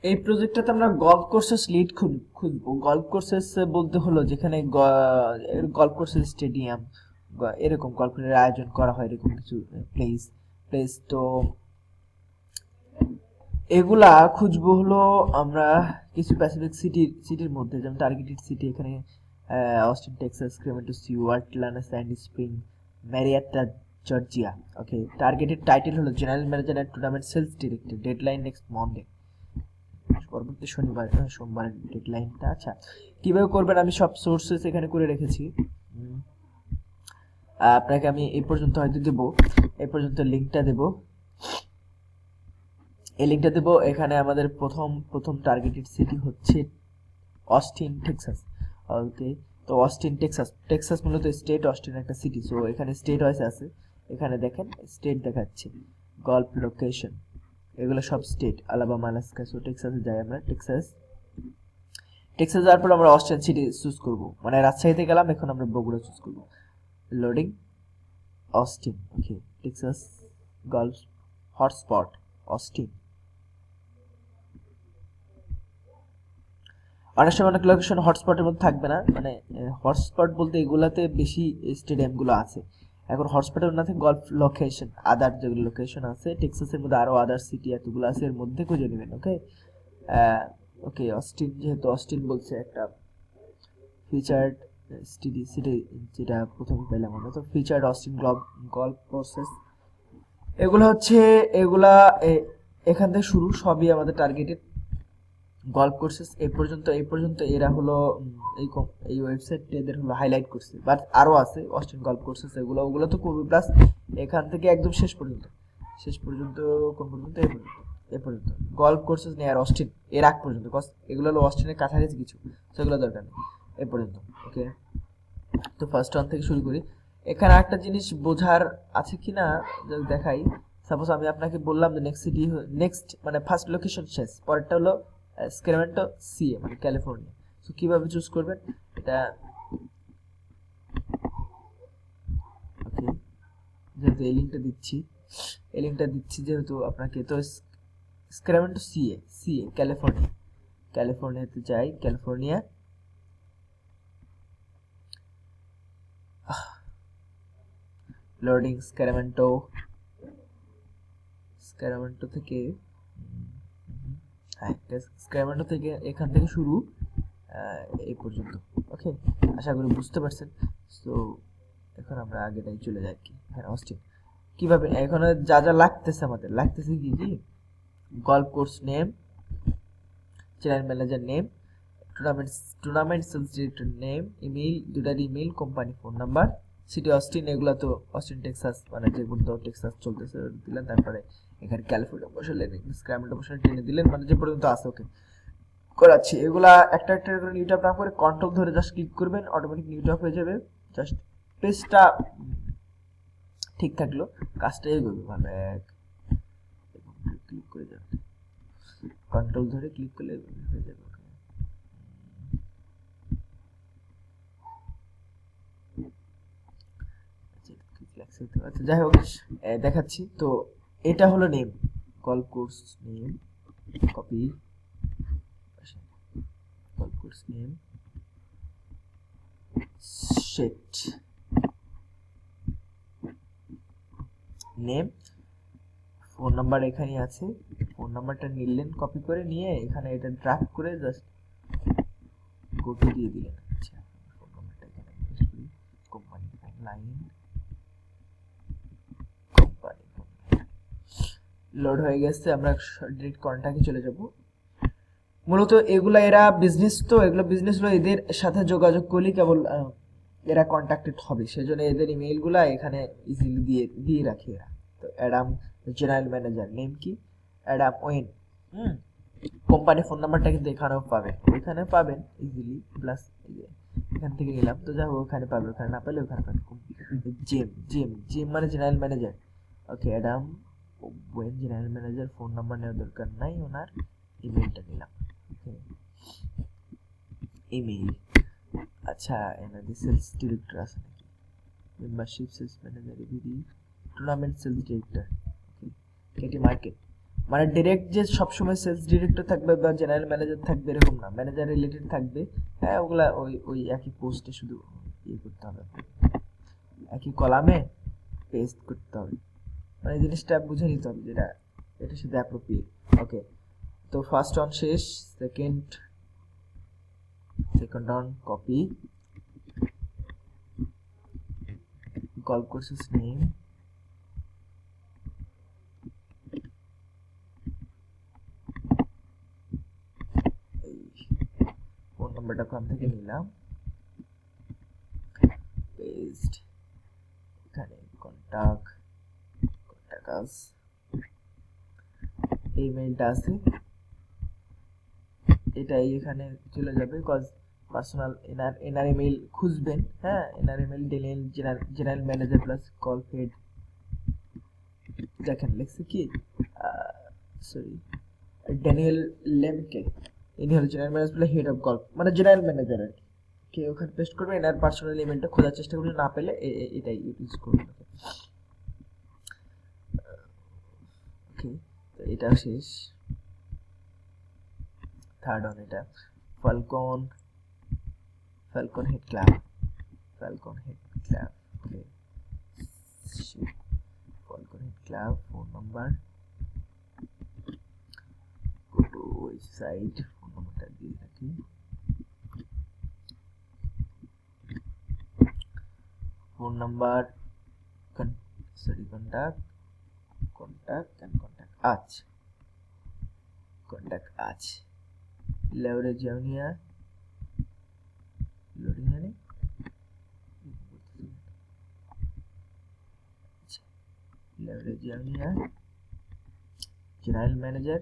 এই প্রজেক্টটাতে আমরা golf courses lead খুঁজবো। গল্ফ কোর্সেস বলতে হলো যেখানে গল্ফ কোর্সেস স্টেডিয়াম এরকম গল্ফের আয়োজন করা হয়, এরকম কিছু প্লেস প্লেস তো এগুলা খুঁজবো হলো আমরা কিছু প্যাসিফিক সিটির মধ্যে, যেমন টার্গেটেড সিটি এখানে Austin Texas, Sacramento Seward, Atlanta, Sandy Spring, Marietta Georgia. Okay, targeted title হলো general manager and tournament sales director, deadline next Monday, পরবর্তী শনিবার সোমবার ডেডলাইনটা। আচ্ছা, কিভাবে করবেন আমি সব সোর্সেস এখানে করে রেখেছি। আপনাকে আমি এই পর্যন্ত হয়তো দেবো, এই পর্যন্ত লিঙ্কটা দেবো, এই লিঙ্কটা দেবো। এখানে আমাদের প্রথম টার্গেটেড সিটি হচ্ছে অস্টিন টেক্সাস। ওকে, তো অস্টিন টেক্সাস মূলত স্টেট, অস্টিন একটা সিটি, সো এখানে স্টেট ওয়াইজ আছে। এখানে দেখেন স্টেট দেখাচ্ছে, গল্ফ লোকেশন এগুলো সব স্টেট, আলাবামা, আলাস্কা। সো টেক্সাসে যাই আমরা। টেক্সাস যাওয়ার পর আমরা অস্টিন সিটি চুজ করব, মানে রাজশাহীতে গেলাম, এখন আমরা বগুড়া চুজ করব। Loading Austin. Okay, Texas golf hotspot Austin. অনেক সময় অনেক লোকেশন হটস্পটের মধ্যে থাকবে না, মানে হটস্পট বলতে এগুলাতে বেশি স্টেডিয়ামগুলো আছে। এখন হটস্পটের না থাকে গল্ফ লোকেশন, আদার যেগুলো লোকেশন আছে টেক্সাসের মধ্যে, আরও আদার সিটি এতগুলো আছে, এর মধ্যে খুঁজে নেবেন। ওকে, ওকে, অস্টিন, যেহেতু অস্টিন বলছে একটা ফিচার্ড সিটি, যেটা প্রথমে পেলাম আমরা, তো ফিচার্ড অস্টিন গল্ফ কোর্সেস এগুলা এখান থেকে শুরু, সবই আমাদের টার্গেটেড গল্ফ কোর্সেস। এই পর্যন্ত এরা হলো এই ওয়েবসাইটটা এদের হলো হাইলাইট করছে, বাট আরও আছে অস্টিন গল্ফ কোর্সেস, ওগুলো তো করবে। প্লাস এখান থেকে একদম শেষ পর্যন্ত কোন পর্যন্ত, এই পর্যন্ত গল্ফ কোর্সেস নেই আর অস্টিন এর আগ পর্যন্ত, এগুলো হলো অস্টিনের কাছাকাছি কিছু, সেগুলো দরকার নেই এই পর্যন্ত। ওকে, তো ফার্স্ট ওয়ান থেকে শুরু করি। এখানে একটা জিনিস বোঝার আছে কি না যদি দেখাই, সাপোজ আমি আপনাকে বললাম যে নেক্সট মানে ফার্স্ট লোকেশন শেষ, পরেরটা হলো স্যাক্রামেন্টো সিএ মানে ক্যালিফোর্নিয়া। সো কিভাবে চুজ করবেন এটা, ওকে, যেহেতু এই লিঙ্কটা দিচ্ছি যেহেতু আপনাকে, তো স্যাক্রামেন্টো সিএ ক্যালিফোর্নিয়াতে যাই। ক্যালিফোর্নিয়া, লোডিং স্যাক্রামেন্টো থেকে, হ্যাঁ স্যাক্রামেন্টো থেকে, এখান থেকে শুরু এই পর্যন্ত। ওকে, আশা করি বুঝতে পারছেন। সো এখন আমরা আগেটাই চলে যাই কি, হ্যাঁ অস্টিন। কিভাবে এখন যা যা লাগতেছে কি golf course name, general manager name, tournament sales director name, email, দুটার email, company phone number, city Austin, এগুলো তো অস্টিন টেক্সাস মানে যে পর্যন্ত টেক্সাস চলতেছে দিলেন। তারপরে এখানে ক্যালিফোর্নিয়া বসালেন, স্ক্র্যামেন্টো বসালেন, টেনে দিলেন, মানে যে পর্যন্ত আছে। ওকে, করাচ্ছি এগুলা একটা একটা করে নিউ ট্যাব না করে কন্ট্রোল ধরে জাস্ট ক্লিক করবেন, অটোমেটিক নিউ ট্যাব হয়ে যাবে। জাস্ট পেজটা ঠিক থাকলো, কাজটা এগোবে ভালো। ক্লিক করে যাবে, কন্ট্রোল ধরে ক্লিক করলে হয়ে যাবে। আচ্ছা যাই হোক, দেখাচ্ছি। তো এটা হলো name, golf course name, copy, golf course name, set name, phone number এখানে আছে, ফোন নাম্বারটা নিলেন কপি করে নিয়ে এখানে এটা ড্রাগ করে জাস্ট গোটু দিয়ে দিলেন। আচ্ছা, ফোন নাম্বারটা এখানে পেস্ট করি, কোম্পানি লাইন, কোম্পানি লোড হয়ে গেছে। আমরা ডিরেক্ট কন্টাক্টে চলে যাব। মূলত এগুলা এরা বিজনেস, তো এগুলো বিজনেস হলো, এদের সাথে যোগাযোগ করলে কেবল এরা কন্ট্যাক্টেড হবে, সেজন্য এদের ইমেইলগুলা এখানে ইজিলি দিয়ে রাখে এরা। তো অ্যাডাম জেনারেল ম্যানেজার নেম কি, অ্যাডাম ওয়েন, কোম্পানি ফোন নাম্বারটা কিন্তু এখানেও পাবেন ইজিলি। প্লাস এখান থেকে নিলাম, তো যাই হোক ওখানে পাবে, ওখানে না পেলে ওখানে পাবে। জেম মানে general manager. Okay, Adam Owen general manager, phone number নেওয়ার দরকার নাই, ওনার ইমেইলটা নিলাম। Okay, email. আচ্ছা, এনাদের সেলস ডিরেক্টর আছে নাকি, membership, sales manager, ABD, tournament sales director, okay, KT market, মানে ডিরেক্ট যে সবসময় সেলস ডিরেক্টর থাকবে বা জেনারেল ম্যানেজার থাকবে এরকম না, ম্যানেজার রিলেটেড থাকবে। হ্যাঁ ওগুলা ওই ওই একই পোস্টে শুধু ইয়ে করতে হবে, একই কলামে পেস্ট করতে হবে, মানে জিনিসটা বুঝে নিতে হবে যেটা এটার সাথে অ্যাপ্রোপ্রিয়েট। ওকে, তো ফার্স্ট অন শেষ, second on copy, golf courses name, phone নাম্বারটা ওখান থেকে নিলাম, পেস্ট, এখানে কন্টাক্ট আস, ইমেলটা আছে এটাই এখানে চলে যাবে, কজ পার্সোনাল এনার ইমেল খুঁজবেন। হ্যাঁ এনার email Daniel general manager plus call head, দেখেন লিখছে কি সরি ড্যানিয়েল লেমকে, ইনি হলো general manager plus had of golf, মানে জেনারেল ম্যানেজার আর কি ওখানে পেস্ট করবে। এনার পার্সোনাল ইমেলটা খোঁজার চেষ্টা করলে না পেলে এটাই ইউজ করবেন। ওকে, তো এটা শেষ। থার্ড অন এটা Falcon Head club, Falcon Head club. Okay, Falcon Head club, phone number, go to website, phone নাম্বারটা দিয়ে রাখি, ফোন নাম্বার, সরি কন্টাক্ট আছে, কন্টাক্ট আছে, লেভারেজ জাউনিয়া লোডিং আনে, লেভারেজ জাউনিয়া জেনারেল ম্যানেজার।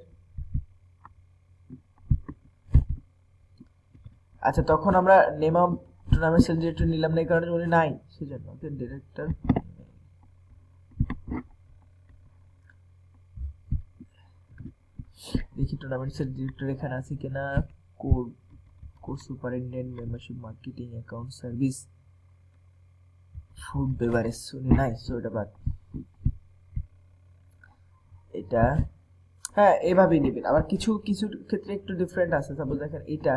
আচ্ছা তখন আমরা name of tournament sale director নিলাম না, এই কারণে উনি নাই, সেজন্য ওকে ডিরেক্টর দেখি টুর্নামেন্ট সেল ডিরেক্টর এখানে আছে কিনা, course superintendent, membership, marketing, account service, food beverage উনি নাই, সো এটা বাদ। এটা হ্যাঁ এভাবেই নেবেন। আবার কিছু কিছু ক্ষেত্রে একটু ডিফারেন্ট আছে, সাপোজ দেখেন এটা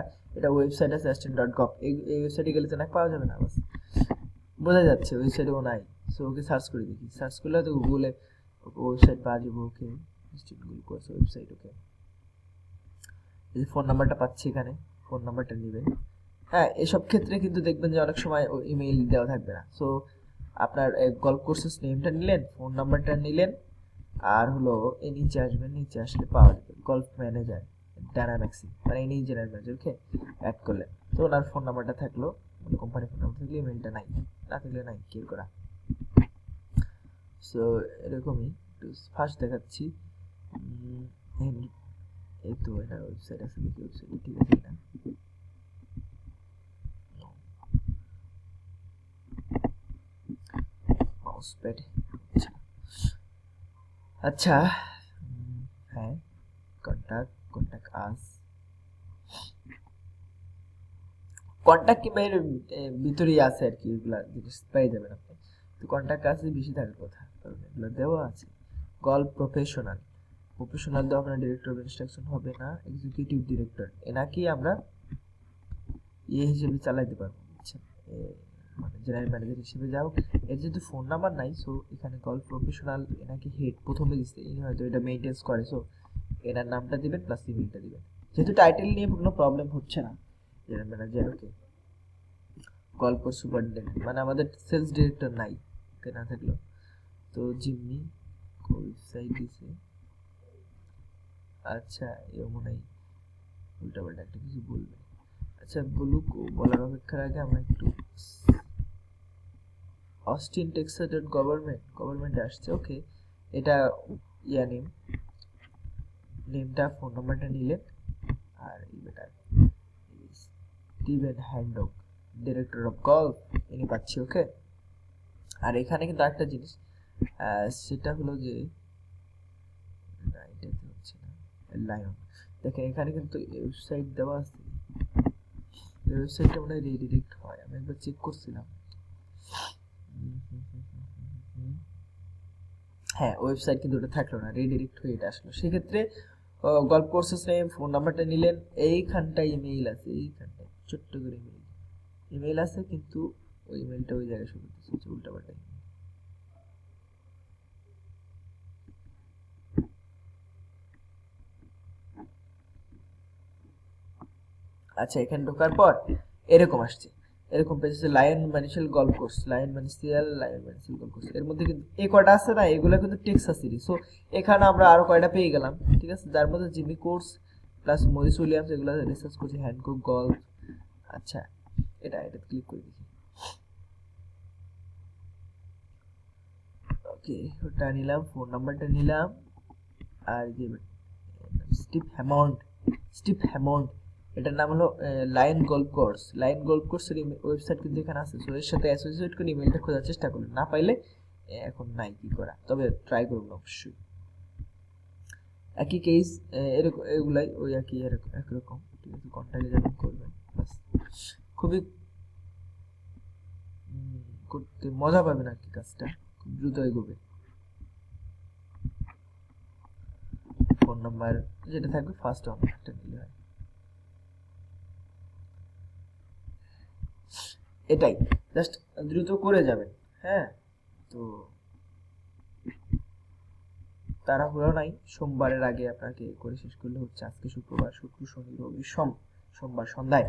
ওয়েবসাইট আছে assistant.gov, এই ওয়েবসাইটে গেলে তো না পাওয়া যাবে না, বাস বোঝা যাচ্ছে ওয়েবসাইটেও নাই। সো ওকে সার্চ করে দেখি, সার্চ করলে তো গুগলে ওয়েবসাইট পাওয়া যাবে। ওকে গুগল কোর্স ওয়েবসাইট, ওকে এই যে ফোন নাম্বারটা পাচ্ছি এখানে, ফোন নাম্বারটা নেবেন। হ্যাঁ এসব ক্ষেত্রে কিন্তু দেখবেন যে অনেক সময় ইমেইল দেওয়া থাকবে না, সো আপনার গল্ফ কোর্সেস নেমটা নিলেন, ফোন নাম্বারটা নিলেন, আর হলো এই নিচে আসবেন, নিচে আসলে পাওয়া যাবে গল্ফ ম্যানেজার ডায়নামিক্সি, মানে ইনি জেনারেল ম্যানেজারকে অ্যাড করলেন, তো ওনার ফোন নাম্বারটা থাকলো, মানে কোম্পানি ফোন নাম্বার থাকলে ইমেলটা নাই, না থাকলে নাই, কি করা। সো এরকমই একটু ফার্স্ট দেখাচ্ছি। এই তো এটা ওয়েবসাইট আছে, দেখি ওয়েবসাইট ঠিক আছে না, মাউস প্যাড, আচ্ছা হ্যাঁ কন্টাক্ট আস, কন্টাক্ট কিংবা এর ভিতরেই আছে আর কি, এগুলা জিনিস পেয়ে যাবেন আপনি। তো কন্টাক্ট আছে বেশি থাকার কথা, কারণ এগুলো দেওয়া আছে। গল্ফ প্রফেশনাল দিয়ে আপনার ডিরেক্টর অফ ইনস্ট্রাকশন হবে না, এক্সিকিউটিভ ডিরেক্টর এনাকে আমরা হিসেবে চালাইতে পারবো, বুঝছেন, মানে জেনারেল ম্যানেজার হিসেবে যাও। এর যেহেতু ফোন নাম্বার নাই, সো এখানে গল্ফ প্রফেশনাল এনাকে হেড প্রথমে দিচ্ছে, ইনি হয়তো এটা মেইনটেন্স করে, সো এনার নামটা দিবেন প্লাস ইমেলটা দিবেন, যেহেতু টাইটেল নিয়ে কোনো প্রবলেম হচ্ছে না। জেনারেল ম্যানেজার, ওকে গল্প সুপারিনটেন্ডেন্ট, মানে আমাদের সেলস ডিরেক্টর নাই, ওকে না থাকলো তো জিম্মি ওয়েবসাইট দিছে। আচ্ছা এও মনে হয় উল্টাপাল্টা একটা কিছু বলবে, আচ্ছা বলুক, বলার অপেক্ষার আগে আমরা একটু অস্টিন টেক্সাস ডট গভর্নমেন্টে আসছে। ওকে এটা ইয়া নেমটা ফোন নাম্বারটা নিলেন, আর এটা স্টিভেন হ্যান্ডক ডিরেক্টর অফ গল্ফ ইনি পাচ্ছি। ওকে, আর এখানে কিন্তু একটা জিনিস সেটা হলো যে না এটাতে হচ্ছে না, লায়ন দেখেন এখানে কিন্তু ওয়েবসাইট দেওয়া আছে, ওয়েবসাইটটা মানে রিডিরেক্ট হয়, আমি একবার চেক করছিলাম। হ্যাঁ ওয়েবসাইট কিন্তু ওটা থাকলো না, রিডিরেক্ট হয়ে এটা আসলো। সেক্ষেত্রে গল্ফ কোর্সেস নেম, ফোন নাম্বারটা নিলেন, এইখানটায় ইমেইল আছে, এইখানটায় ছোট্ট করে ইমেইল আছে, কিন্তু ওই ইমেইলটা ওই জায়গায় শুরু করতেছে উল্টাপাল্টা। আচ্ছা এখানে ঢোকার পর এরকম আসছে, এরকম পেয়েছে Lion Municipal Golf Course, Lion Municipal Golf Course. এর মধ্যে কিন্তু এই কয়টা আছে না, এগুলো কিন্তু টেক্সাস সিরিজ। সো এখানে আমরা আরো কয়টা পেয়ে গেলাম, ঠিক আছে, যার মধ্যে Jimmy course plus Morris Williams এগুলো রিসার্চ করছি, হ্যান্ডকুক গল্ফ। আচ্ছা এটা ক্লিক করে দেখি। ওকে ওটা নিলাম, ফোন নাম্বারটা নিলাম, আর যে স্টিভ হ্যামন্ড এটার নাম হলো lion golf Course. Lion golf কোর্সের ওয়েবসাইট কিন্তু এখানে আছে। সো এর সাথে অ্যাসোসিয়েট করে ইমেলটা খোঁজার চেষ্টা করুন, না পাইলে এখন নাই কি করা, তবে ট্রাই করুন অবশ্যই। একই কেস, এরকম এগুলাই ওই একরকম, ঠিক আছে, কন্ট্যাক্টে যাবেন করবেন বাস। খুবই করতে মজা পাবেন আর কি, কাজটা খুব দ্রুত এগোবে। ফোন নাম্বার যেটা থাকবে ফার্স্ট একটা নিলে হয়, এটাই জাস্ট দ্রুত করে যাবেন। হ্যাঁ তো তাড়াহুড়ো নাই, সোমবারের আগে আপনাকে করে শেষ করলে হচ্ছে। আজকে শুক্রবার, শুক্র শনি রবি সোমবার সন্ধ্যায়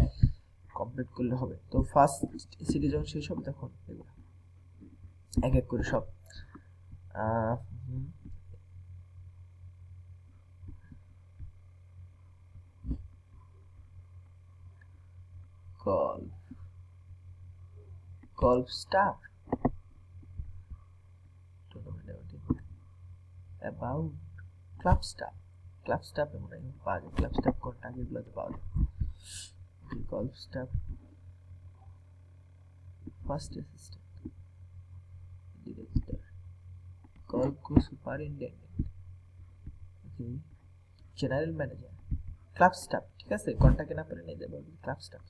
কমপ্লিট করলে হবে। তো ফার্স্ট সিরিজ যখন শেষ হবে তখন এগুলো এক এক করে সব golf staff about club staff এমন পাওয়া যায়, ক্লাব স্টাফ কন্ট্যাক্ট এগুলোতে পাওয়া যায়। Golf staff first assistant director, golf course superintendent, okay, general manager, club staff, ঠিক আছে, কন্ট্যাক্টে না পেলে নিয়ে যাবে ক্লাব স্টাফ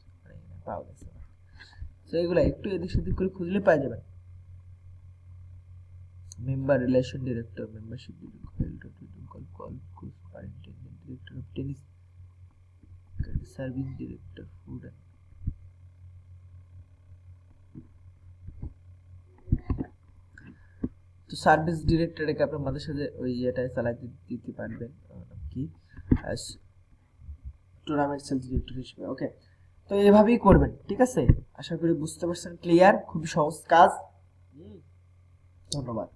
পাওয়া গেছে। তো এগুলো একটু এদিক সেদিক করে খুঁজলে পাওয়া যাবেন। Member relation director, membership director, golf course superintendent, director of tennis service, director food and তো সার্ভিস ডিরেক্টরকে আপনি আমাদের সাথে ওই ইয়েটাই চালাতে দিতে পারবেন কি টুর্নামেন্ট সেলস ডিরেক্টর হিসেবে। ওকে তো এভাবেই করবেন, ঠিক আছে, আশা করি বুঝতে পারছেন, ক্লিয়ার, খুবই সহজ কাজ। ধন্যবাদ।